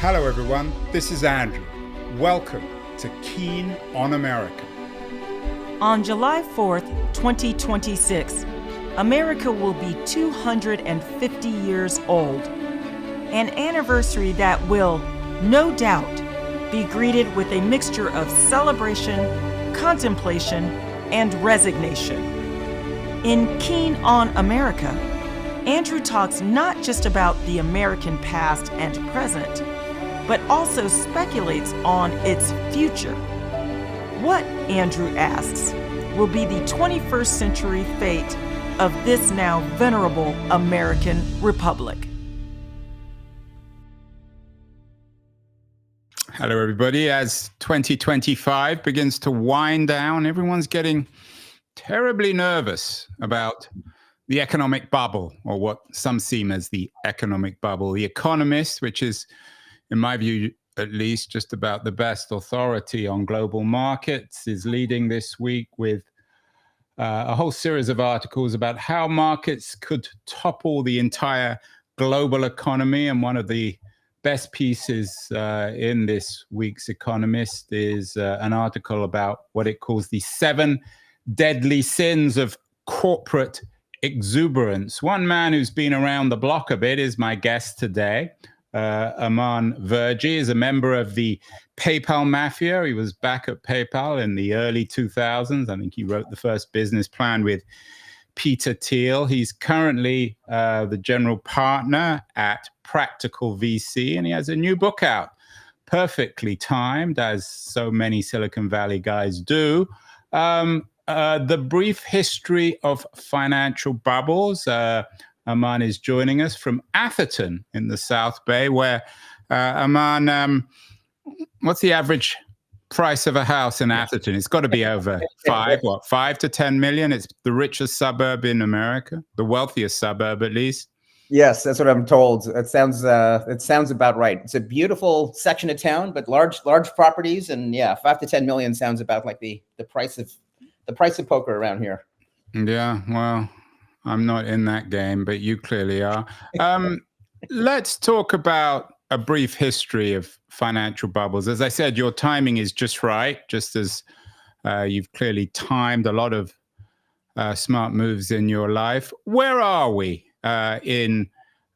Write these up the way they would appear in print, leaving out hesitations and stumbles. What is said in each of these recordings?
Hello everyone, this is Andrew. Welcome to Keen on America. On July 4th, 2026, America will be 250 years old. An anniversary that will, no doubt, be greeted with a mixture of celebration, contemplation, and resignation. In Keen on America, Andrew talks not just about the American past and present, but also speculates on its future. What, Andrew asks, will be the 21st century fate of this now venerable American republic? Hello everybody. As 2025 begins to wind down, everyone's getting terribly nervous about the economic bubble, or what some see as the economic bubble. The Economist, which is, in my view, at least just about the best authority on global markets, is leading this week with a whole series of articles about how markets could topple the entire global economy. And one of the best pieces in this week's Economist is an article about what it calls the 7 deadly sins of corporate exuberance. One man who's been around the block a bit is my guest today. Aman Verjee is a member of the PayPal mafia. He was back at PayPal in the early 2000s. I think he wrote the first business plan with Peter Thiel. He's currently the general partner at Practical VC, and he has a new book out, perfectly timed, as so many Silicon Valley guys do. The Brief History of Financial Bubbles. Aman is joining us from Atherton in the South Bay, where, Aman, what's the average price of a house in Atherton? It's got to be over 5 to 10 million. It's the richest suburb in America, the wealthiest suburb at least. Yes, that's what I'm told. It sounds about right. It's a beautiful section of town, but large properties, and yeah, 5 to 10 million sounds about like the price of poker around here. Yeah, well, I'm not in that game, but you clearly are. Let's talk about a brief history of financial bubbles. As I said, your timing is just right, just as you've clearly timed a lot of smart moves in your life. Where are we in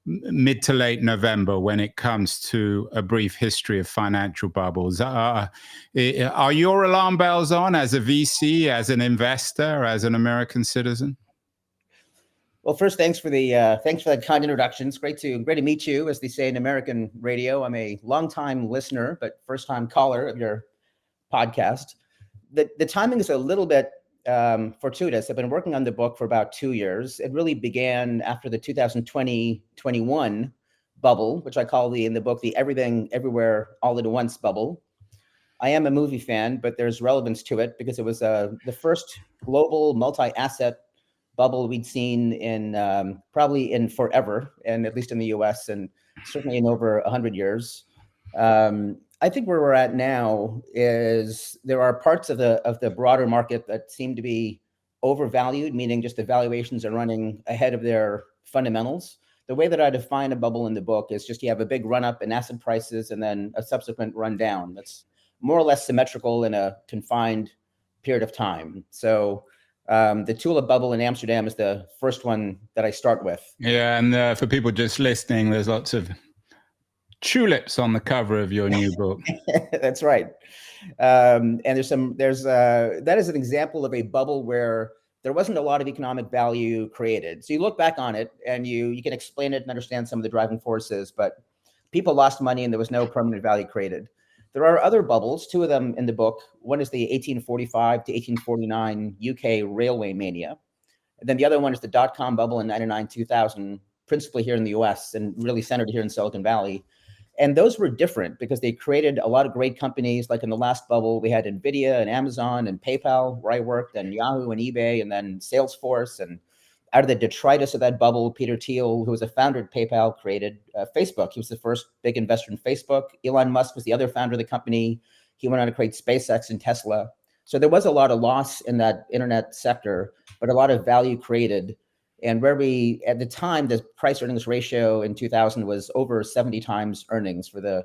mid to late November when it comes to a brief history of financial bubbles? Are your alarm bells on as a VC, as an investor, as an American citizen? Well, first, thanks for that kind introduction. It's great to meet you, as they say in American radio. I'm a longtime listener, but first-time caller of your podcast. The timing is a little bit fortuitous. I've been working on the book for about 2 years. It really began after the 2020-21 bubble, which I call in the book the Everything, Everywhere, All at Once bubble. I am a movie fan, but there's relevance to it because it was the first global multi-asset bubble we'd seen in probably in forever, and at least in the US, and certainly in over 100 years. I think where we're at now is there are parts of the broader market that seem to be overvalued, meaning just the valuations are running ahead of their fundamentals. The way that I define a bubble in the book is just you have a big run up in asset prices and then a subsequent run down. That's more or less symmetrical in a confined period of time. So the Tulip bubble in Amsterdam is the first one that I start with. Yeah, and for people just listening, there's lots of tulips on the cover of your new book. That's right. And that is an example of a bubble where there wasn't a lot of economic value created. So you look back on it and you can explain it and understand some of the driving forces, but people lost money and there was no permanent value created. There are other bubbles, 2 of them in the book. One is the 1845 to 1849 UK railway mania. And then the other one is the Dotcom bubble in 99-2000, principally here in the US and really centered here in Silicon Valley. And those were different because they created a lot of great companies. Like in the last bubble, we had NVIDIA and Amazon and PayPal, where I worked, and Yahoo and eBay, and then Salesforce. And out of the detritus of that bubble, Peter Thiel, who was a founder at PayPal, created Facebook. He was the first big investor in Facebook. Elon Musk was the other founder of the company. He went on to create SpaceX and Tesla. So there was a lot of loss in that internet sector, but a lot of value created. And where at the time, the price earnings ratio in 2000 was over 70 times earnings for the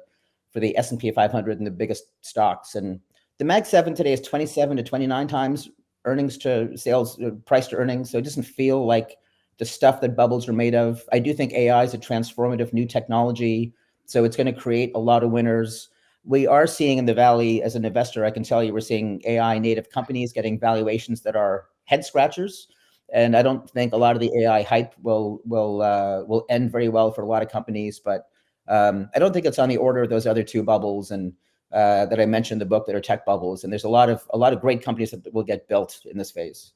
for the S&P 500 and the biggest stocks. And the Mag 7 today is 27 to 29 times earnings to sales, price to earnings. So it doesn't feel like the stuff that bubbles are made of. I do think AI is a transformative new technology. So it's going to create a lot of winners. We are seeing in the Valley, as an investor, I can tell you, we're seeing AI native companies getting valuations that are head scratchers. And I don't think a lot of the AI hype will end very well for a lot of companies. But I don't think it's on the order of those other two bubbles and that I mentioned in the book that are tech bubbles. And there's a lot of great companies that will get built in this phase.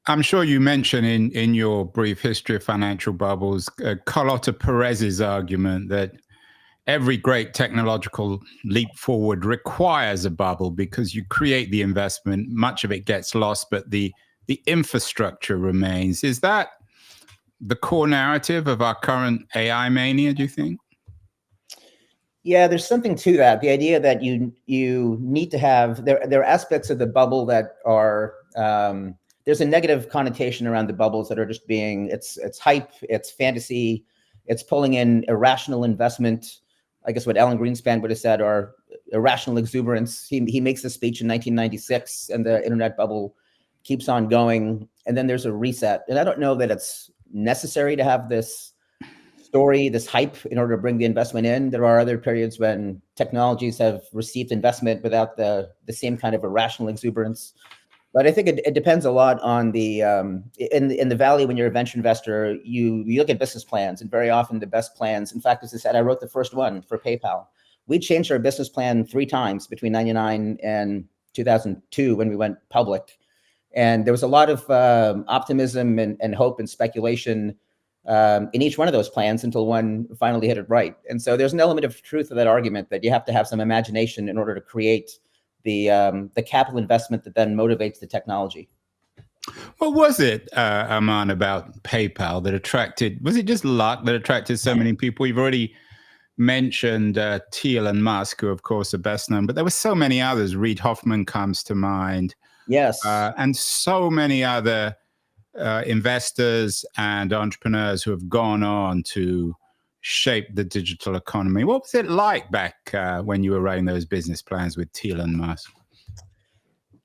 I'm sure you mentioned in your brief history of financial bubbles, Carlota Perez's argument that every great technological leap forward requires a bubble because you create the investment, much of it gets lost, but the infrastructure remains. Is that the core narrative of our current AI mania, do you think? Yeah, there's something to that. The idea that you need to have, there are aspects of the bubble that are, there's a negative connotation around the bubbles that are just being, it's hype, it's fantasy, it's pulling in irrational investment. I guess what Alan Greenspan would have said, or irrational exuberance. He makes a speech in 1996 and the internet bubble keeps on going. And then there's a reset. And I don't know that it's necessary to have this story, this hype in order to bring the investment in. There are other periods when technologies have received investment without the same kind of irrational exuberance. But I think it depends a lot on the in the Valley. When you're a venture investor, you look at business plans, and very often the best plans. In fact, as I said, I wrote the first one for PayPal. We changed our business plan 3 times between 99 and 2002 when we went public, and there was a lot of optimism and hope and speculation in each one of those plans until one finally hit it right. And so there's an element of truth to that argument that you have to have some imagination in order to create the capital investment that then motivates the technology. What was it, Aman, about PayPal that attracted, was it just luck that attracted so many people? You've already mentioned Thiel and Musk, who of course are best known, but there were so many others. Reid Hoffman comes to mind. Yes. And so many other investors and entrepreneurs who have gone on to shape the digital economy. What was it like back when you were writing those business plans with Thiel and Musk?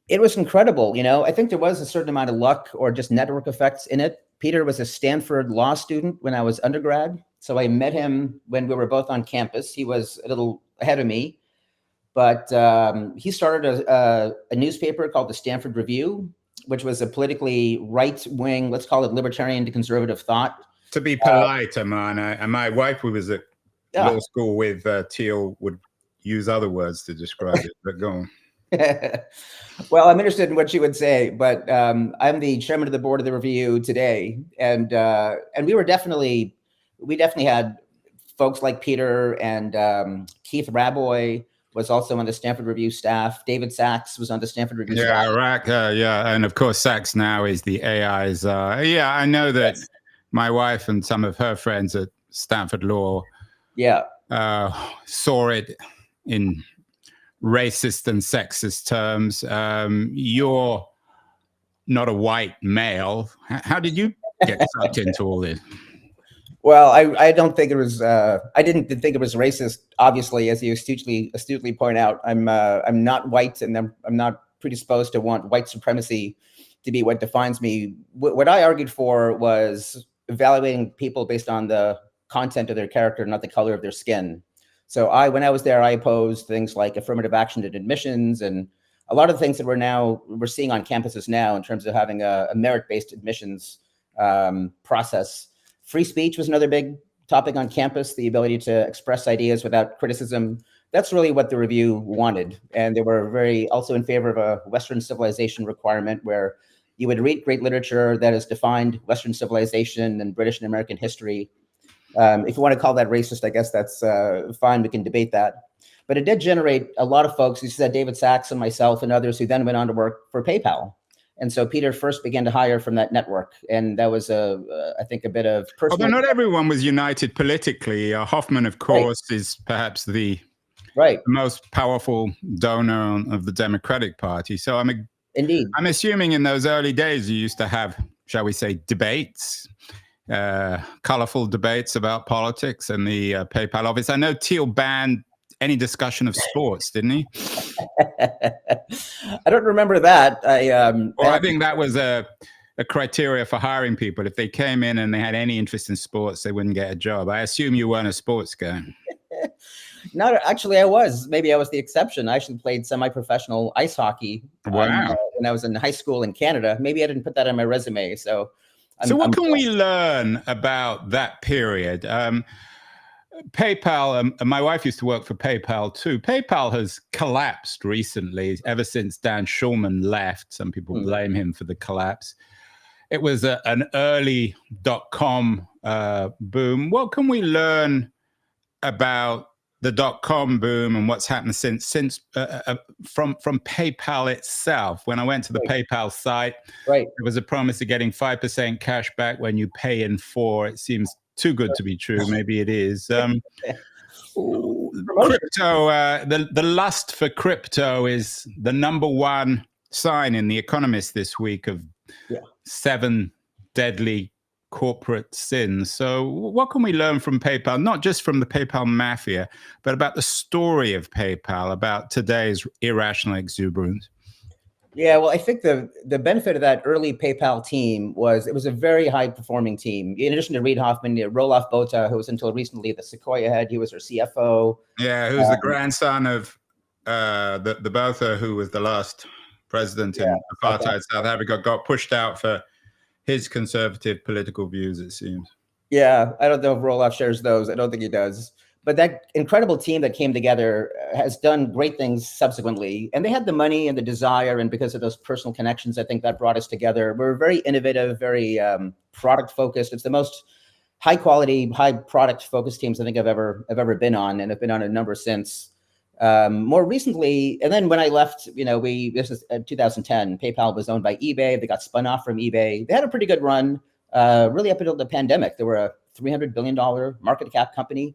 It was incredible. I think there was a certain amount of luck or just network effects in it. Peter was a Stanford law student when I was undergrad. So I met him when we were both on campus. He was a little ahead of me, but he started a newspaper called the Stanford Review, which was a politically right-wing, let's call it libertarian to conservative thought. To be polite, Aman, and my wife, who was at law school with Thiel, would use other words to describe it, but go on. Well, I'm interested in what she would say, but I'm the chairman of the board of the Review today. And we definitely had folks like Peter, and Keith Raboy was also on the Stanford Review staff. David Sachs was on the Stanford Review staff. And of course, Sachs now is the AI's. I know that my wife and some of her friends at Stanford Law saw it in racist and sexist terms. You're not a white male. How did you get sucked into all this? Well, I don't think it was. I didn't think it was racist. Obviously, as you astutely point out, I'm not white, and I'm not predisposed to want white supremacy to be what defines me. What I argued for was evaluating people based on the content of their character, not the color of their skin. So when I was there, I opposed things like affirmative action at admissions and a lot of the things that we're seeing on campuses now in terms of having a merit-based admissions process. Free speech was another big topic on campus, the ability to express ideas without criticism. That's really what the Review wanted. And they were very also in favor of a Western civilization requirement where you would read great literature that has defined Western civilization and British and American history. If you want to call that racist, I guess that's fine. We can debate that. But it did generate a lot of folks, you said David Sachs and myself and others who then went on to work for PayPal. And so Peter first began to hire from that network. And that was, I think, a bit of personal. Although not everyone was united politically. Hoffman, of course, is perhaps the most powerful donor of the Democratic Party. So I'm assuming in those early days you used to have, shall we say, debates colorful debates about politics and the PayPal office. I know Thiel banned any discussion of sports, didn't he? I don't remember that. I think that was a criteria for hiring people. If they came in and they had any interest in sports, they wouldn't get a job. I assume you weren't a sports guy. No, actually, I was. Maybe I was the exception. I actually played semi-professional ice hockey. Wow. When I was in high school in Canada. Maybe I didn't put that on my resume. So what can we learn about that period? PayPal, my wife used to work for PayPal too. PayPal has collapsed recently ever since Dan Schulman left. Some people blame him for the collapse. It was an early .com boom. What can we learn about the .com boom and what's happened since from PayPal itself? When I went to the PayPal site, there was a promise of getting 5% cash back when you pay in 4. It seems too good to be true. Maybe it is. Crypto, the lust for crypto is the number one sign in The Economist this week of 7 deadly corporate sins. So what can we learn from PayPal, not just from the PayPal mafia, but about the story of PayPal, about today's irrational exuberance? Yeah, well, I think the benefit of that early PayPal team was it was a very high performing team. In addition to Reid Hoffman, Roelof Botha, who was until recently the Sequoia head, he was our CFO. Yeah, who's the grandson of the Botha, who was the last president in apartheid South Africa, got pushed out for his conservative political views, it seems. Yeah, I don't know if Roelof shares those. I don't think he does. But that incredible team that came together has done great things subsequently. And they had the money and the desire. And because of those personal connections, I think that brought us together. We're very innovative, very product focused. It's the most high quality, high product focused teams I think I've ever been on. And I've been on a number since. More recently, and then when I left, this is 2010, PayPal was owned by eBay. They got spun off from eBay. They had a pretty good run, really up until the pandemic. They were a $300 billion market cap company.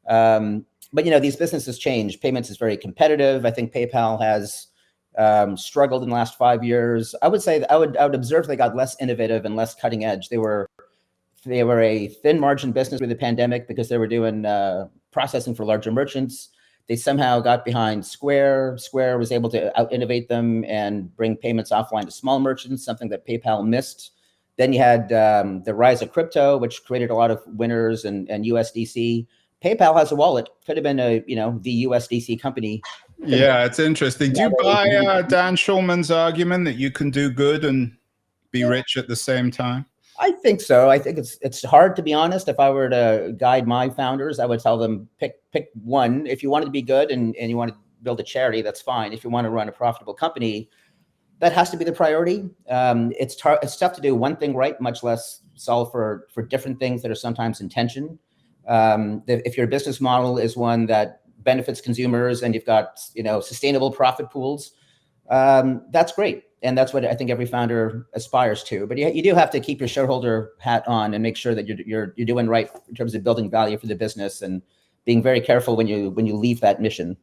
But these businesses change. Payments is very competitive. I think PayPal has struggled in the last 5 years. I would say that I would observe they got less innovative and less cutting edge. They were a thin margin business through the pandemic because they were doing processing for larger merchants. They somehow got behind Square. Square was able to out-innovate them and bring payments offline to small merchants, something that PayPal missed. Then you had the rise of crypto, which created a lot of winners and USDC. PayPal has a wallet. Could have been the USDC company. Yeah, it's interesting. Do you buy Dan Schulman's argument that you can do good and be rich at the same time? I think so. I think it's hard, to be honest. If I were to guide my founders, I would tell them pick one. If you want to be good and you want to build a charity, that's fine. If you want to run a profitable company, that has to be the priority. It's tough to do one thing right, much less solve for different things that are sometimes in tension. If your business model is one that benefits consumers and you've got sustainable profit pools, that's great. And that's what I think every founder aspires to. But you do have to keep your shareholder hat on and make sure that you're doing right in terms of building value for the business and being very careful when you leave that mission.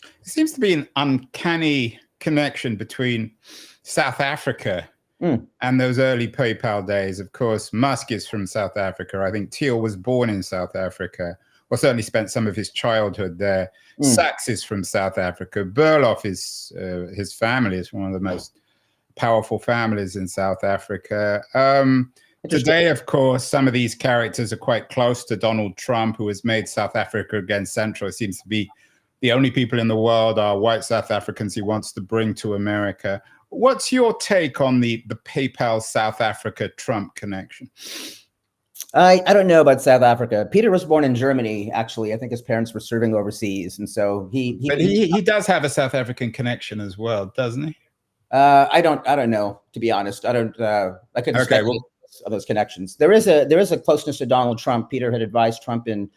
It seems to be an uncanny connection between South Africa and those early PayPal days. Of course, Musk is from South Africa. I think Thiel was born in South Africa, or certainly spent some of his childhood there. Sachs is from South Africa. Berloff is his family is one of the most powerful families in South Africa. Today, of course, some of these characters are quite close to Donald Trump, who has made South Africa again central. It seems to be the only people in the world are white South Africans he wants to bring to America. What's your take on the PayPal South Africa Trump connection? I don't know about South Africa. Peter was born in Germany, actually. I think his parents were serving overseas. And so he does have a South African connection as well, doesn't he? I don't know, to be honest. I couldn't speculate of those connections. There is a closeness to Donald Trump. Peter had advised Trump in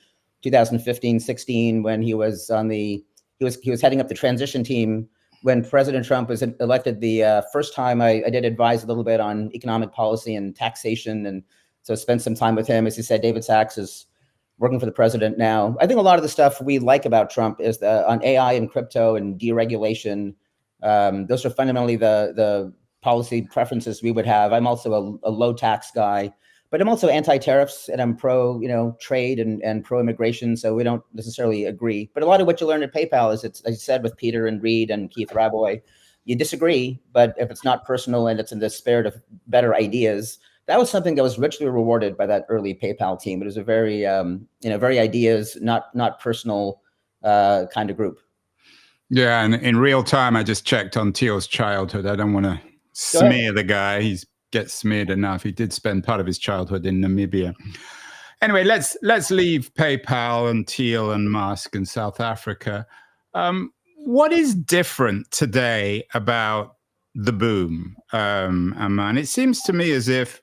2015-16 when he was heading up the transition team when President Trump was elected the first time. I did advise a little bit on economic policy and taxation, and so spent some time with him. As he said, David Sachs is working for the president now. I think a lot of the stuff we like about Trump is on AI and crypto and deregulation. Those are fundamentally the policy preferences we would have. I'm also a low tax guy, but I'm also anti-tariffs and I'm pro, trade and pro-immigration. So we don't necessarily agree. But a lot of what you learn at PayPal is, it's, as I said, with Peter and Reed and Keith Raboy, you disagree, but if it's not personal and it's in the spirit of better ideas, that was something that was richly rewarded by that early PayPal team. It was a very, very ideas, not personal kind of group. Yeah, and in real time, I just checked on Teal's childhood. I don't want to smear the guy. He gets smeared enough. He did spend part of his childhood in Namibia. Anyway, let's leave PayPal and Teal and Musk and South Africa. What is different today about the boom, Aman? It seems to me as if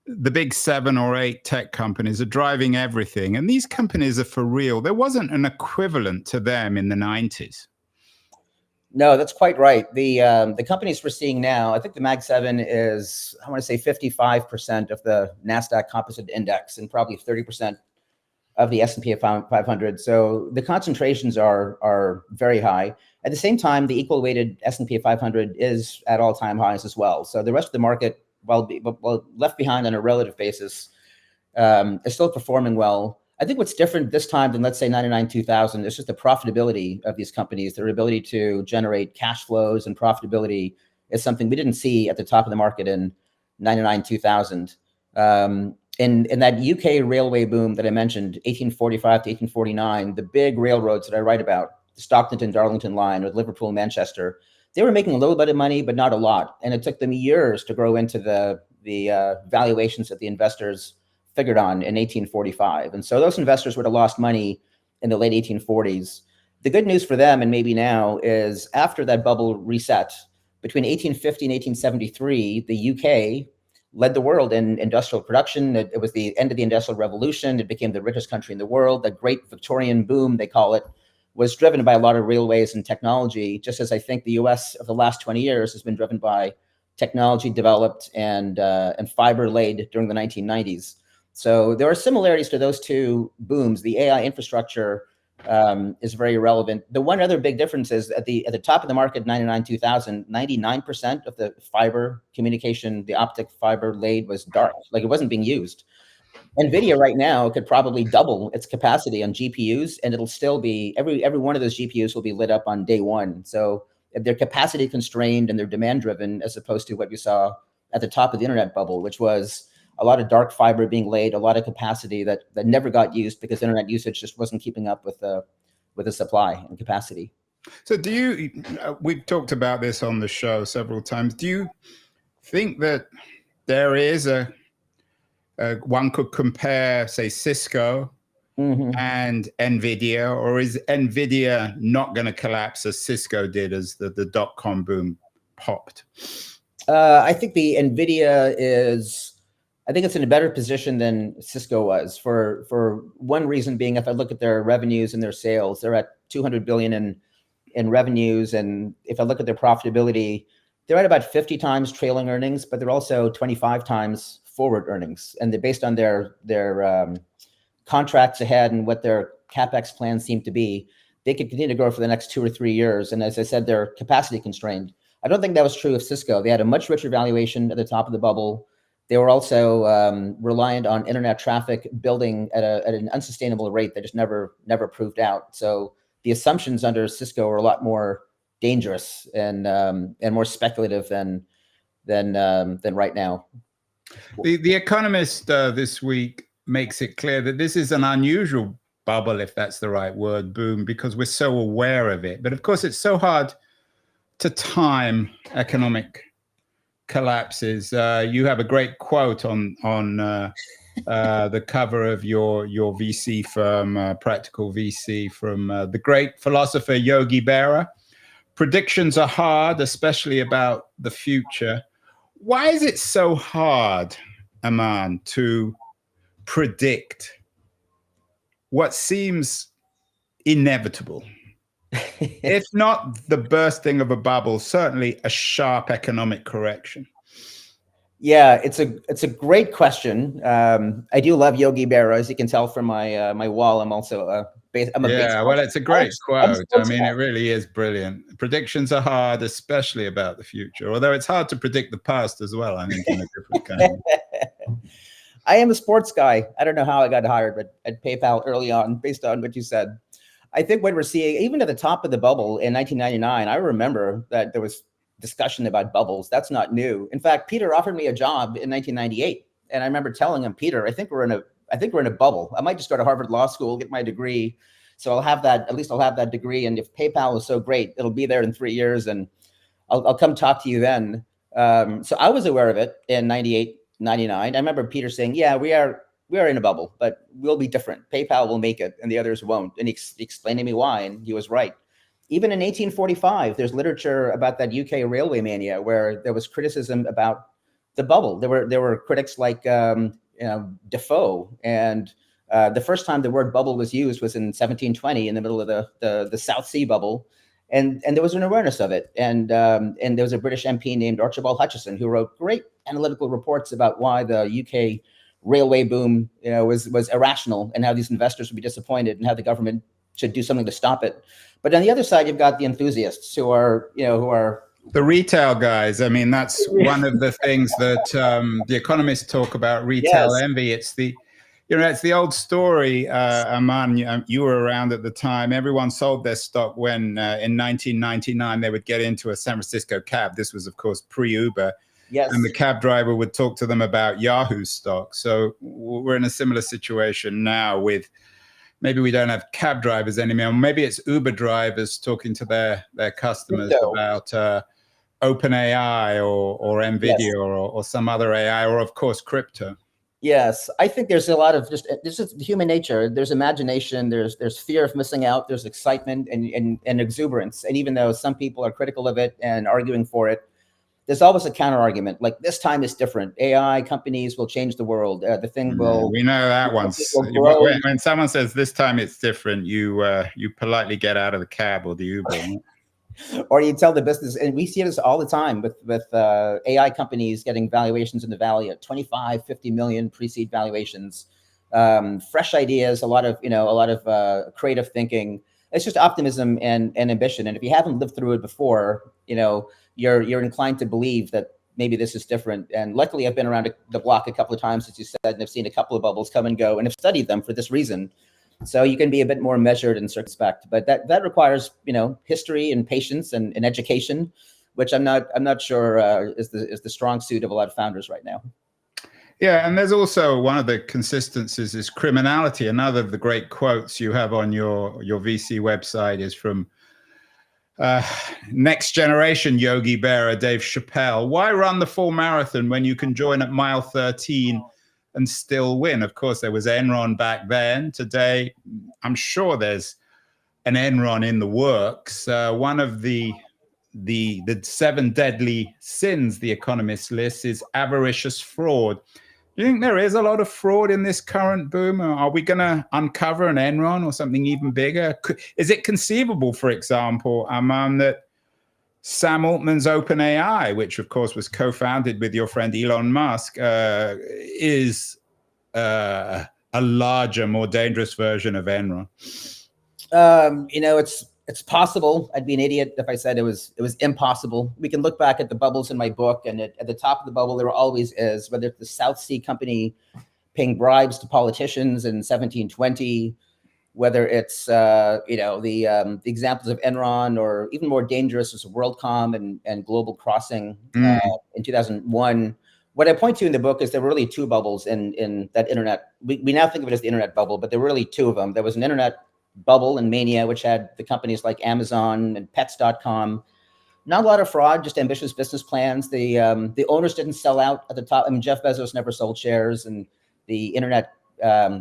the big 7 or 8 tech companies are driving everything, and these companies are for real. There wasn't an equivalent to them in the 90s. No, that's quite right. The companies we're seeing now, I think the Mag 7 is, I want to say 55% of the NASDAQ Composite Index and probably 30% of the S&P 500. So the concentrations are very high. At the same time, the equal weighted S&P 500 is at all-time highs as well. So the rest of the market, while left behind on a relative basis, is still performing well. I think what's different this time than, let's say, 99, 2000 is just the profitability of these companies. Their ability to generate cash flows and profitability is something we didn't see at the top of the market in 99, 2000. In that UK railway boom that I mentioned, 1845 to 1849, the big railroads that I write about, the Stockton and Darlington line or Liverpool, Manchester, they were making a little bit of money, but not a lot. And it took them years to grow into the valuations that the investors figured on in 1845. And so those investors would have lost money in the late 1840s. The good news for them, and maybe now, is after that bubble reset, between 1850 and 1873, the UK led the world in industrial production. It was the end of the Industrial Revolution. It became the richest country in the world. The Great Victorian Boom, they call it, was driven by a lot of railways and technology, just as I think the US of the last 20 years has been driven by technology developed and fiber laid during the 1990s. So there are similarities to those two booms. The AI infrastructure is very relevant. The one other big difference is at the top of the market, 99, 2000, 99% of the fiber communication, the optic fiber laid, was dark, like it wasn't being used. NVIDIA right now could probably double its capacity on GPUs, and it'll still be, every one of those GPUs will be lit up on day one. So they're capacity constrained and they're demand driven, as opposed to what you saw at the top of the internet bubble, which was a lot of dark fiber being laid, a lot of capacity that never got used because internet usage just wasn't keeping up with the supply and capacity. So do you, we've talked about this on the show several times. Do you think that there is one could compare, say, Cisco and NVIDIA, or is NVIDIA not going to collapse as Cisco did as the dot-com boom popped? I think the NVIDIA is, I think it's in a better position than Cisco was for one reason being, if I look at their revenues and their sales, they're at 200 billion in revenues. And if I look at their profitability, they're at about 50 times trailing earnings, but they're also 25 times forward earnings. And they're based on their contracts ahead and what their CapEx plans seem to be, they could continue to grow for the next 2 or 3 years. And as I said, they're capacity constrained. I don't think that was true of Cisco. They had a much richer valuation at the top of the bubble. They were also reliant on internet traffic building at an unsustainable rate that just never proved out. So the assumptions under Cisco are a lot more dangerous and more speculative than right now. The Economist this week makes it clear that this is an unusual bubble, if that's the right word, boom, because we're so aware of it. But of course, it's so hard to time economic collapses. You have a great quote on the cover of your VC firm, Practical VC, from the great philosopher Yogi Berra. Predictions are hard, especially about the future. Why is it so hard, Aman, to predict what seems inevitable? If not the bursting of a bubble, certainly a sharp economic correction. Yeah, it's a great question. I do love Yogi Berra, as you can tell from my wall. I'm also well, it's a great quote. I mean, it really is brilliant. Predictions are hard, especially about the future. Although it's hard to predict the past as well, I think, in a different kind. I am a sports guy. I don't know how I got hired, but at PayPal early on, based on what you said. I think what we're seeing, even at the top of the bubble in 1999, I remember that there was discussion about bubbles. That's not new. In fact, Peter offered me a job in 1998, and I remember telling him, Peter, I think we're in a bubble. I might just go to Harvard Law School, get my degree. So I'll have that, at least I'll have that degree. And if PayPal is so great, it'll be there in 3 years and I'll come talk to you then. So I was aware of it in 98, 99. I remember Peter saying, yeah, we are in a bubble, but we'll be different. PayPal will make it and the others won't. And he explained to me why, and he was right. Even in 1845, there's literature about that UK railway mania where there was criticism about the bubble. There were critics like Defoe, and the first time the word bubble was used was in 1720 in the middle of the South Sea bubble, and there was an awareness of it. And there was a British MP named Archibald Hutchison who wrote great analytical reports about why the UK railway boom, was irrational, and how these investors would be disappointed, and how the government should do something to stop it. But on the other side, you've got the enthusiasts who are the retail guys. I mean, that's one of the things that the economists talk about, retail envy. It's the old story, Aman, you were around at the time. Everyone sold their stock when in 1999 they would get into a San Francisco cab. This was, of course, pre-Uber. Yes. And the cab driver would talk to them about Yahoo stock. So we're in a similar situation now with, maybe we don't have cab drivers anymore. Maybe it's Uber drivers talking to their customers about OpenAI or NVIDIA or some other AI, or of course, crypto. Yes, I think there's a lot of this is human nature. There's imagination, there's fear of missing out, there's excitement and exuberance. And even though some people are critical of it and arguing for it, there's always a counter argument. Like, this time is different. AI companies will change the world. The thing will. We know that once. When someone says this time it's different, you politely get out of the cab or the Uber. Or you tell the business, and we see this all the time with AI companies getting valuations in the valley at 25, 50 million pre-seed valuations, fresh ideas, a lot of creative thinking. It's just optimism and ambition. And if you haven't lived through it before, you're inclined to believe that maybe this is different. And luckily, I've been around the block a couple of times, as you said, and I've seen a couple of bubbles come and go, and have studied them for this reason. So you can be a bit more measured and circumspect, but that requires history and patience and education, which I'm not sure is the strong suit of a lot of founders right now. Yeah, and there's also one of the consistencies is criminality. Another of the great quotes you have on your VC website is from next generation Yogi Berra, Dave Chappelle. Why run the full marathon when you can join at mile 13 and still win? Of course, there was Enron back then. Today, I'm sure there's an Enron in the works. One of the 7 deadly sins the Economist lists is avaricious fraud. Do you think there is a lot of fraud in this current boom? Are we going to uncover an Enron or something even bigger? Is it conceivable, for example, Aman, that Sam Altman's OpenAI, which of course was co-founded with your friend Elon Musk, is a larger, more dangerous version of Enron? It's possible. I'd be an idiot if I said it was impossible. We can look back at the bubbles in my book, and at the top of the bubble, there always is, whether it's the South Sea Company paying bribes to politicians in 1720, whether it's the examples of Enron, or even more dangerous was WorldCom and Global Crossing in 2001. What I point to in the book is there were really 2 bubbles in that internet. We now think of it as the internet bubble, but there were really 2 of them. There was an internet bubble and mania, which had the companies like Amazon and Pets.com. Not a lot of fraud, just ambitious business plans. The owners didn't sell out at the top. I mean, Jeff Bezos never sold shares, and the internet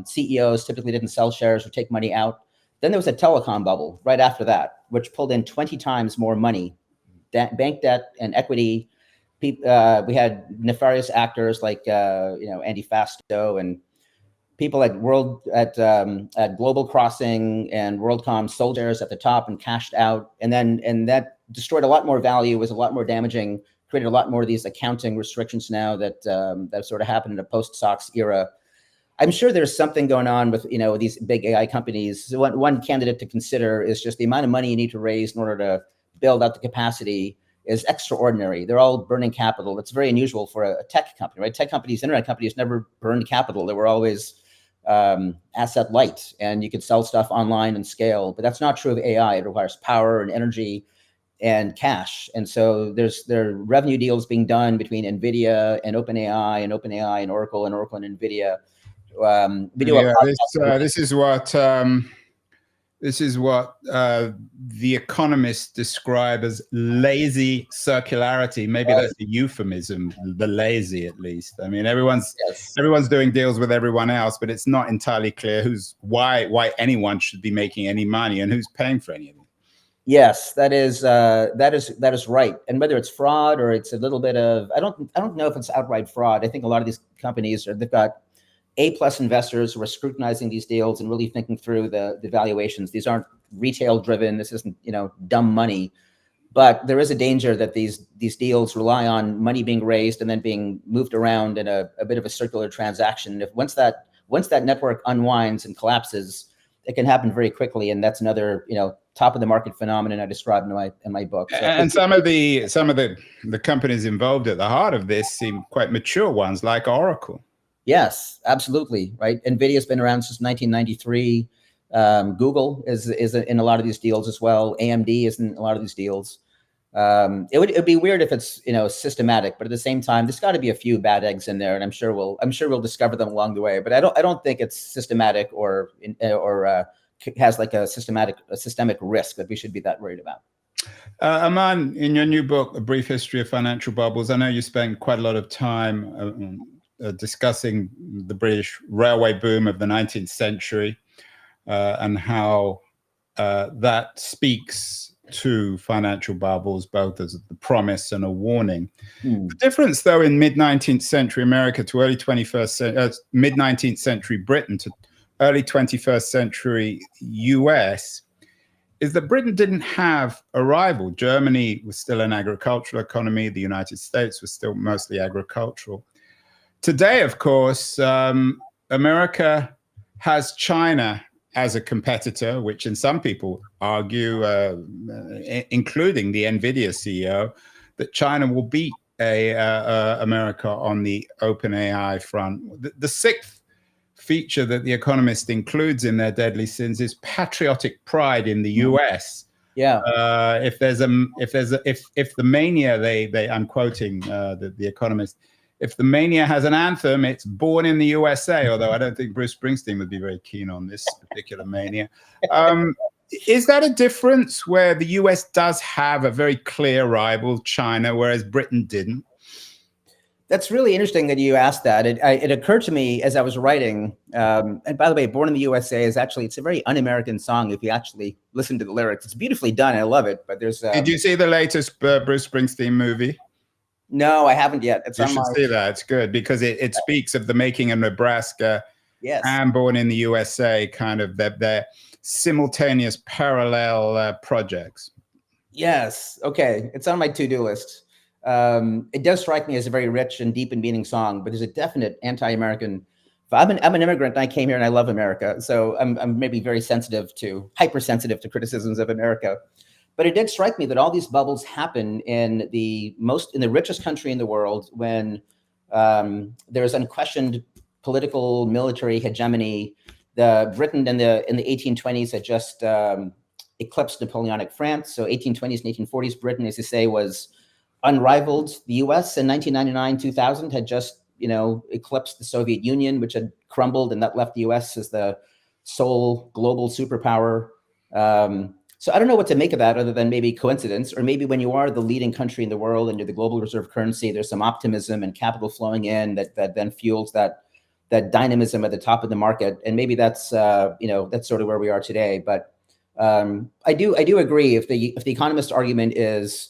CEOs typically didn't sell shares or take money out. Then there was a telecom bubble right after that, which pulled in 20 times more money, bank debt and equity. We had nefarious actors like Andy Fasto and people at Global Crossing and WorldCom sold shares at the top and cashed out, and that destroyed a lot more value, was a lot more damaging, created a lot more of these accounting restrictions now that sort of happened in a post-SOX era. I'm sure there's something going on with these big AI companies. One candidate to consider is just the amount of money you need to raise in order to build out the capacity is extraordinary. They're all burning capital. It's very unusual for a tech company, right? Tech companies, internet companies never burned capital. They were always asset light, and you could sell stuff online and scale. But that's not true of AI. It requires power and energy and cash. And so there are revenue deals being done between NVIDIA and OpenAI and Oracle and NVIDIA. We do this is what the economists describe as lazy circularity. Maybe that's a euphemism, the lazy at least. I mean, everyone's doing deals with everyone else, but it's not entirely clear why anyone should be making any money and who's paying for any of it. Yes, that is right. And whether it's fraud or it's a little bit of, I don't know if it's outright fraud. I think a lot of these companies they've got A+ investors who are scrutinizing these deals and really thinking through the valuations. These aren't retail driven. This isn't, dumb money. But there is a danger that these deals rely on money being raised and then being moved around in a bit of a circular transaction. If once that network unwinds and collapses, it can happen very quickly, and that's another top of the market phenomenon I described in my book. So and some of the companies involved at the heart of this seem quite mature ones, like Oracle. Yes, absolutely. Right. NVIDIA's been around since 1993. Google is in a lot of these deals as well. AMD is in a lot of these deals. It would be weird if it's systematic, but at the same time, there's got to be a few bad eggs in there, and I'm sure we'll discover them along the way. But I don't think it's systematic or has like a systemic risk that we should be that worried about. Aman, in your new book, A Brief History of Financial Bubbles, I know you spent quite a lot of time discussing the British railway boom of the 19th century and how that speaks to financial bubbles, both as the promise and a warning. The difference, though, in mid-19th century America to early 21st mid-19th century Britain to early 21st century US is that Britain didn't have a rival. Germany was still an agricultural economy. The United States was still mostly agricultural. Today, of course, America has China as a competitor, which in some people argue, including the NVIDIA CEO, that China will beat America on the OpenAI front. The sixth feature that The Economist includes in their deadly sins is patriotic pride in the US. Yeah. If the mania, I'm quoting the Economist, if the mania has an anthem, it's Born in the USA, although I don't think Bruce Springsteen would be very keen on this particular mania. Is that a difference where the US does have a very clear rival, China, whereas Britain didn't? That's really interesting that you asked that. It occurred to me as I was writing, and by the way, Born in the USA it's a very un-American song if you actually listen to the lyrics. It's beautifully done. I love it. But there's Did you see the latest Bruce Springsteen movie? No, I haven't yet. You should see that. It's good because it speaks of the making of Nebraska and Born in the USA, kind of their simultaneous parallel projects. Yes. Okay. It's on my to-do list. It does strike me as a very rich and deep and meaning song, but there's a definite anti-American. I'm an immigrant and I came here and I love America. So I'm maybe very hypersensitive to criticisms of America. But it did strike me that all these bubbles happen in the richest country in the world when there's unquestioned political military hegemony. Britain in the 1820s had just eclipsed Napoleonic France. So 1820s and 1840s Britain, as you say, was unrivaled. The US in 1999, 2000 had just eclipsed the Soviet Union, which had crumbled, and that left the US as the sole global superpower. So I don't know what to make of that other than maybe coincidence, or maybe when you are the leading country in the world and you're the global reserve currency, there's some optimism and capital flowing in that then fuels that dynamism at the top of the market. And maybe that's that's sort of where we are today. But I do agree if the economist argument is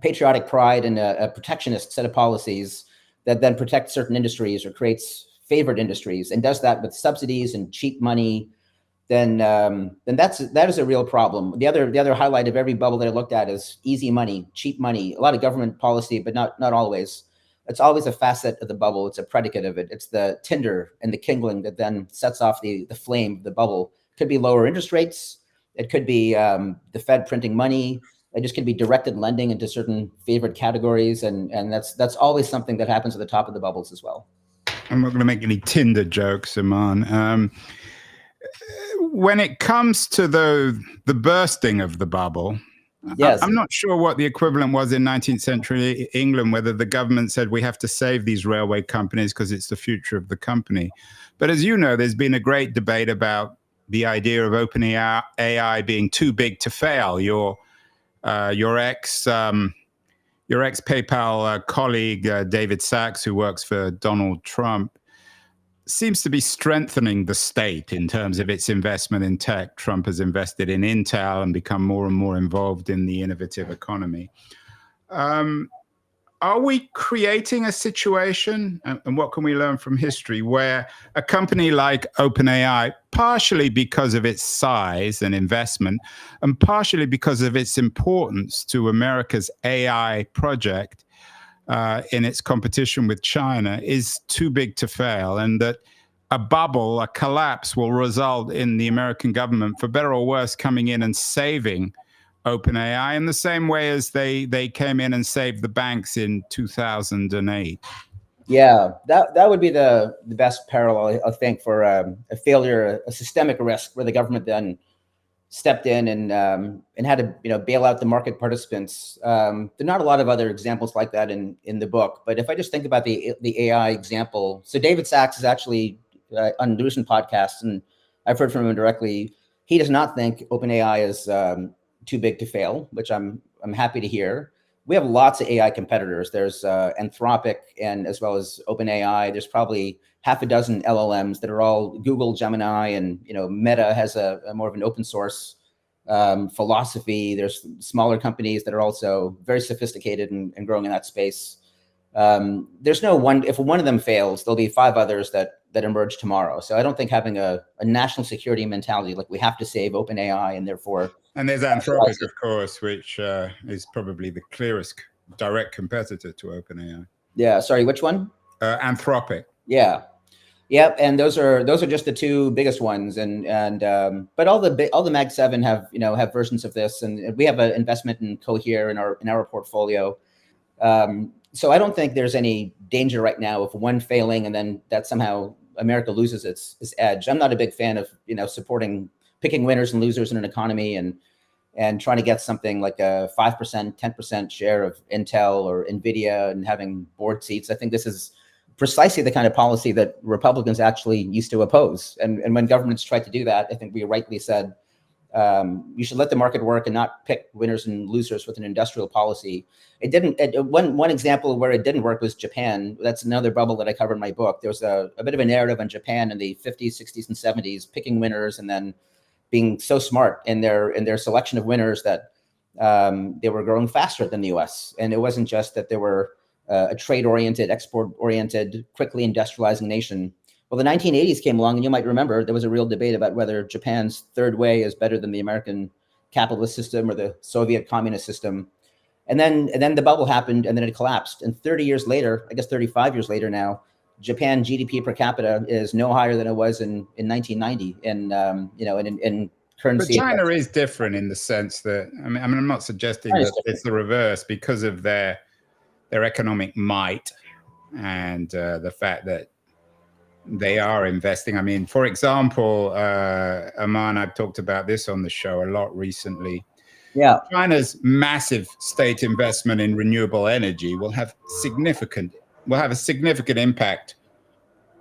patriotic pride and a protectionist set of policies that then protect certain industries or creates favored industries and does that with subsidies and cheap money, then that is a real problem. The other highlight of every bubble that I looked at is easy money, cheap money, a lot of government policy, but not always. It's always a facet of the bubble. It's a predicate of it. It's the tinder and the kindling that then sets off the flame of the bubble. It could be lower interest rates. It could be the Fed printing money. just going to be directed lending into certain favored categories, and that's always something that happens at the top of the bubbles as well. I'm not going to make any Tinder jokes, Aman. When it comes to the bursting of the bubble, yes, I'm not sure what the equivalent was in 19th century England, whether the government said we have to save these railway companies because it's the future of the company. But as you know, there's been a great debate about the idea of open AI being too big to fail. Your ex PayPal colleague, David Sachs, who works for Donald Trump, seems to be strengthening the state in terms of its investment in tech. Trump has invested in Intel and become more and more involved in the innovative economy. Are we creating a situation, and what can we learn from history, where a company like OpenAI, partially because of its size and investment, and partially because of its importance to America's AI project, in its competition with China, is too big to fail, and that a bubble, a collapse, will result in the American government, for better or worse, coming in and saving OpenAI in the same way as they came in and saved the banks in 2008? Yeah, that would be the best parallel, I think, for a failure, a systemic risk, where the government then stepped in and had to bail out the market participants. There are not a lot of other examples like that in the book, but if I just think about the AI example, so David Sachs is actually on the recent podcast, and I've heard from him directly. He does not think OpenAI is too big to fail, which I'm happy to hear. We have lots of AI competitors. There's Anthropic, and as well as OpenAI. There's probably half a dozen LLMs that are all Google, Gemini, and Meta has a more of an open source philosophy. There's smaller companies that are also very sophisticated and growing in that space. There's no one. If one of them fails, there'll be 5 others that emerge tomorrow. So I don't think having a national security mentality, like we have to save OpenAI, and therefore. And there's Anthropic, of course, which is probably the clearest direct competitor to OpenAI. Yeah. Sorry, which one? Anthropic. Yeah. Yep. And those are just the 2 biggest ones. But all the Mag 7 have versions of this, and we have an investment in Cohere in our portfolio. So I don't think there's any danger right now of one failing and then that somehow America loses its edge. I'm not a big fan of picking winners and losers in an economy and trying to get something like a 5%, 10% share of Intel or Nvidia and having board seats. I think this is precisely the kind of policy that Republicans actually used to oppose. And when governments tried to do that, I think we rightly said, you should let the market work and not pick winners and losers with an industrial policy. It didn't. One example where it didn't work was Japan. That's another bubble that I cover in my book. There was a bit of a narrative on Japan in the 50s, 60s, and 70s, picking winners and then being so smart in their selection of winners that they were growing faster than the U.S. And it wasn't just that they were a trade-oriented, export-oriented, quickly industrializing nation. Well, the 1980s came along, and you might remember there was a real debate about whether Japan's third way is better than the American capitalist system or the Soviet communist system. And then the bubble happened, and then it collapsed. And 30 years later, I guess 35 years later now, Japan GDP per capita is no higher than it was in 1990 in currency. But China is different in the sense that I mean I'm not suggesting that it's the reverse because of their economic might and the fact that they are investing. I mean, for example, Aman, I've talked about this on the show a lot recently. Yeah, China's massive state investment in renewable energy will have a significant impact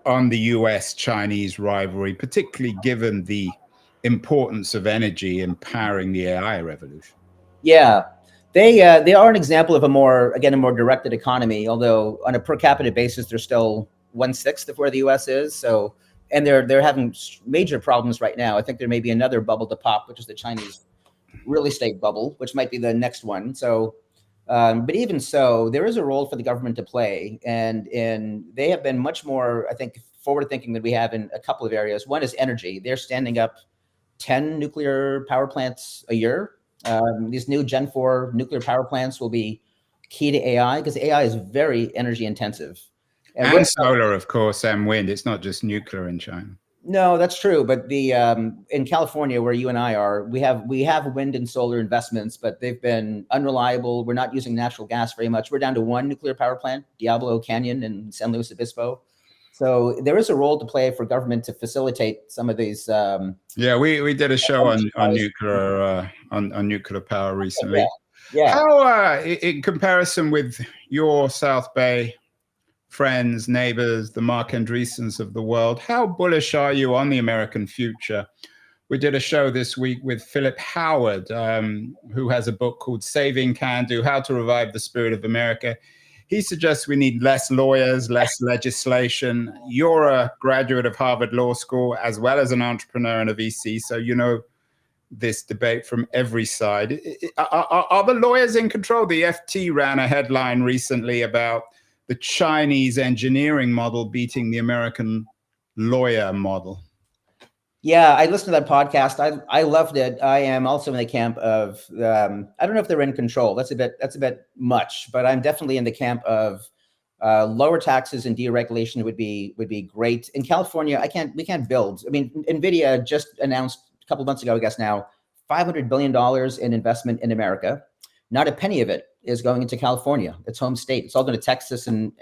on the US-Chinese rivalry, particularly given the importance of energy empowering the AI revolution. Yeah, they are an example of a more directed economy, although on a per capita basis, they're still 1/6 of where the US is. So, and they're having major problems right now. I think there may be another bubble to pop, which is the Chinese real estate bubble, which might be the next one. So, but even so, there is a role for the government to play, and they have been much more, I think, forward thinking than we have in a couple of areas. One is energy. They're standing up 10 nuclear power plants a year. These new Gen 4 nuclear power plants will be key to AI because AI is very energy intensive. And solar, of course, and wind. It's not just nuclear in China. No, that's true. But the in California, where you and I are, we have wind and solar investments, but they've been unreliable. We're not using natural gas very much. We're down to one nuclear power plant, Diablo Canyon in San Luis Obispo. So there is a role to play for government to facilitate some of these. Yeah, we did a show on nuclear on nuclear power recently. Yeah. How in comparison with your South Bay friends, neighbors, the Mark Andreessens of the world, how bullish are you on the American future? We did a show this week with Philip Howard, who has a book called Saving Can Do, How to Revive the Spirit of America. He suggests we need less lawyers, less legislation. You're a graduate of Harvard Law School, as well as an entrepreneur and a VC, so you know this debate from every side. Are the lawyers in control? The FT ran a headline recently about the Chinese engineering model beating the American lawyer model. Yeah, I listened to that podcast. I loved it. I am also in the camp of I don't know if they're in control. That's a bit much, but I'm definitely in the camp of lower taxes and deregulation would be great. In California, we can't build. I mean, NVIDIA just announced a couple of months ago, I guess now, $500 billion in investment in America. Not a penny of it is going into California, its home state. It's all going to Texas and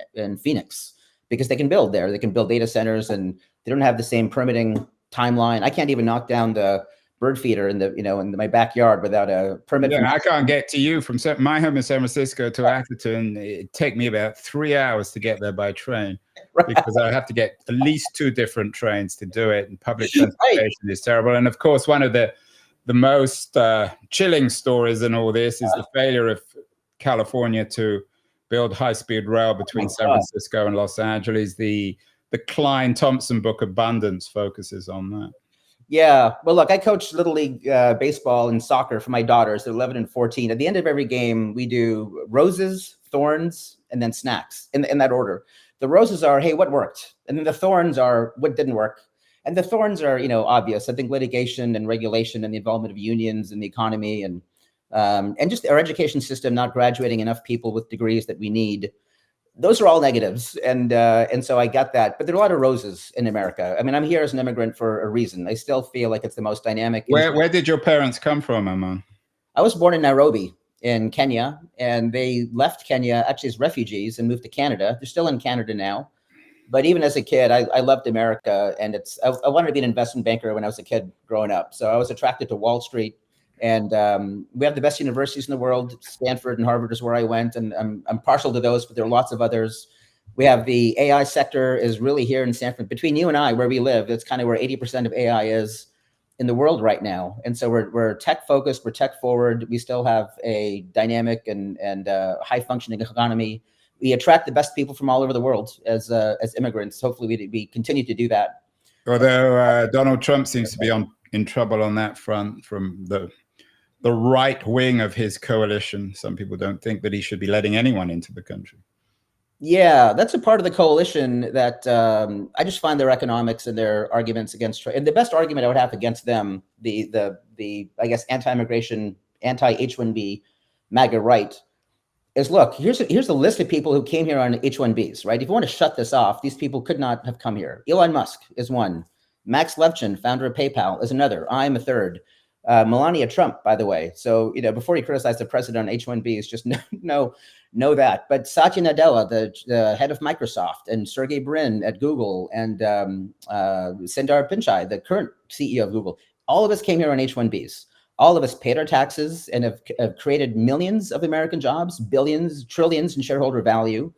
Phoenix because they can build there. They can build data centers, and they don't have the same permitting timeline. I can't even knock down the bird feeder in my backyard without a permit. Yeah, I can't get to you from my home in San Francisco to Atherton. It'd take me about 3 hours to get there by train, right, because I have to get at least 2 different trains to do it, and public transportation is terrible. And of course, one of the most chilling stories in all this is the failure of California to build high-speed rail between San Francisco and Los Angeles. The Klein Thompson book Abundance focuses on that. Yeah, well, look, I coach Little League baseball and soccer for my daughters. They're 11 and 14. At the end of every game, we do roses, thorns, and then snacks in that order. The roses are, hey, what worked? And then the thorns are, what didn't work? And the thorns are, obvious. I think litigation and regulation and the involvement of unions and the economy and just our education system not graduating enough people with degrees that we need. Those are all negatives, and so I get that. But there are a lot of roses in America. I mean, I'm here as an immigrant for a reason. I still feel like it's the most dynamic. Where did your parents come from, Aman? I was born in Nairobi in Kenya, and they left Kenya actually as refugees and moved to Canada. They're still in Canada now. But even as a kid, I loved America, and I wanted to be an investment banker when I was a kid growing up. So I was attracted to Wall Street, and we have the best universities in the world. Stanford and Harvard is where I went, and I'm partial to those, but there are lots of others. We have the AI sector is really here in Stanford. Between you and I, where we live, it's kind of where 80% of AI is in the world right now. And so we're tech focused, we're tech forward. We still have a dynamic and high functioning economy. We attract the best people from all over the world as immigrants. Hopefully we continue to do that. Although Donald Trump seems to be in trouble on that front from the right wing of his coalition. Some people don't think that he should be letting anyone into the country. Yeah, that's a part of the coalition that I just find their economics and their arguments against Trump. And the best argument I would have against them, the I guess anti-immigration, anti-H-1B, MAGA right, is look, here's a list of people who came here on H-1Bs, right? If you want to shut this off, these people could not have come here. Elon Musk is one. Max Levchin, founder of PayPal, is another. I'm a third. Melania Trump, by the way. So, before you criticize the president on H-1Bs, just know that. But Satya Nadella, the head of Microsoft, and Sergey Brin at Google, and Sundar Pichai, the current CEO of Google, all of us came here on H-1Bs. All of us paid our taxes and have created millions of American jobs, billions, trillions in shareholder value.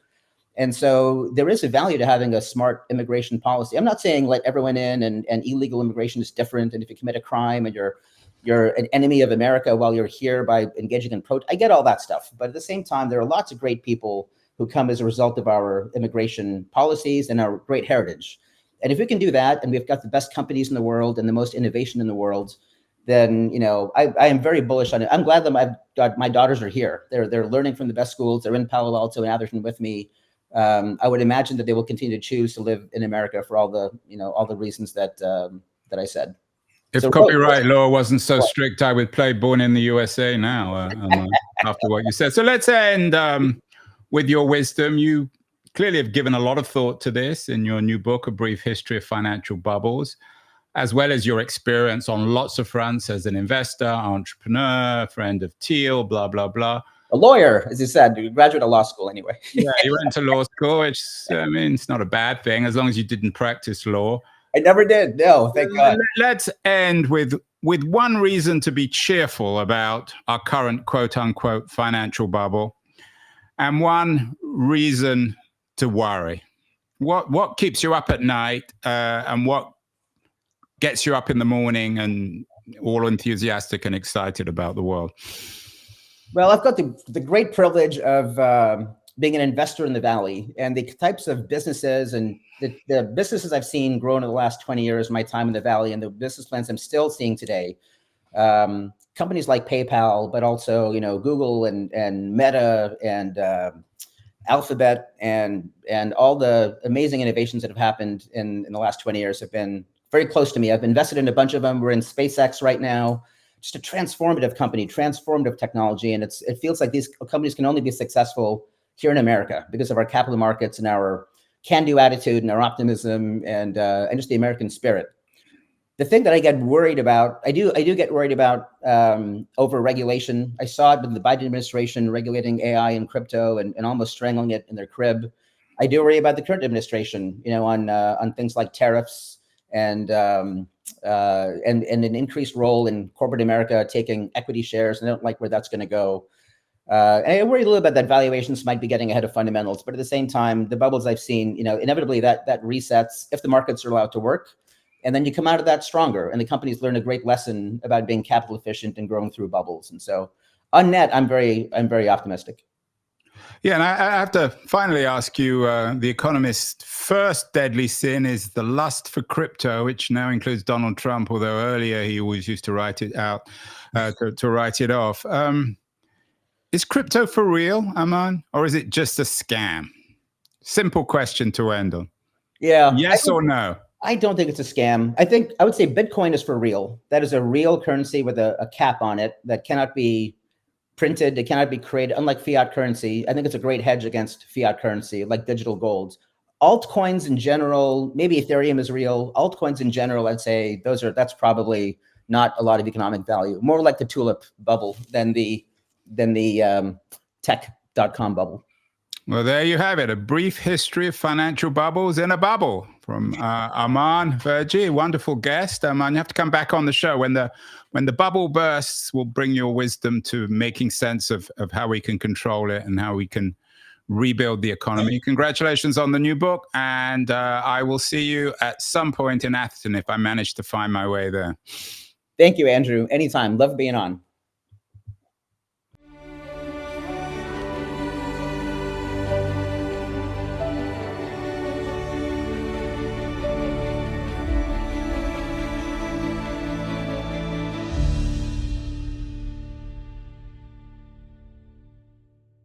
And so there is a value to having a smart immigration policy. I'm not saying let everyone in and illegal immigration is different. And if you commit a crime and you're an enemy of America while you're here by engaging in protest, I get all that stuff. But at the same time, there are lots of great people who come as a result of our immigration policies and our great heritage. And if we can do that, and we've got the best companies in the world and the most innovation in the world, then I am very bullish on it. I'm glad that my daughters are here. They're learning from the best schools. They're in Palo Alto and Atherton with me. I would imagine that they will continue to choose to live in America for all the reasons that I said. If copyright law wasn't so strict, I would play Born in the USA now after what you said. So let's end with your wisdom. You clearly have given a lot of thought to this in your new book, A Brief History of Financial Bubbles. as well as your experience on lots of fronts as an investor, entrepreneur, friend of Teal, blah, blah, blah. A lawyer, as you said, you graduate of law school anyway. Yeah, you went to law school, which, I mean, it's not a bad thing as long as you didn't practice law. I never did. No, thank God. Let's end with one reason to be cheerful about our current quote unquote financial bubble, and one reason to worry. What keeps you up at night, and what gets you up in the morning and all enthusiastic and excited about the world? Well, I've got the great privilege of being an investor in the Valley, and the types of businesses and the businesses I've seen grow in the last 20 years of my time in the Valley, and the business plans I'm still seeing today. Companies like PayPal, but also, Google and Meta and Alphabet and all the amazing innovations that have happened in the last 20 years have been very close to me. I've invested in a bunch of them. We're in SpaceX right now. Just a transformative company, transformative technology. And it feels like these companies can only be successful here in America because of our capital markets and our can-do attitude and our optimism and just the American spirit. The thing that I get worried about, I do get worried about over regulation. I saw it with the Biden administration regulating AI and crypto and almost strangling it in their crib. I do worry about the current administration, on things like tariffs and an increased role in corporate America taking equity shares. And I don't like where that's going to go. And I worry a little bit that valuations might be getting ahead of fundamentals, but at the same time, the bubbles I've seen, inevitably that resets if the markets are allowed to work. And then you come out of that stronger, and the companies learn a great lesson about being capital efficient and growing through bubbles. And so on net, I'm very optimistic. Yeah, and I have to finally ask you, The Economist's first deadly sin is the lust for crypto, which now includes Donald Trump, although earlier he always used to write it out, to write it off. Is crypto for real, Aman, or is it just a scam? Simple question to end on. Yeah. Yes or no? I don't think it's a scam. I would say Bitcoin is for real. That is a real currency with a cap on it that cannot be printed. It cannot be created, unlike fiat currency. I think it's a great hedge against fiat currency, like digital gold. Altcoins in general, maybe Ethereum is real. Altcoins in general, I'd say that's probably not a lot of economic value. More like the Tulip bubble than the tech .com bubble. Well, there you have it. A brief history of financial bubbles in a bubble from Aman Verjee, wonderful guest. Aman, you have to come back on the show when the bubble bursts. We'll bring your wisdom to making sense of how we can control it and how we can rebuild the economy. Congratulations on the new book, and I will see you at some point in Atherton if I manage to find my way there. Thank you, Andrew. Anytime. Love being on.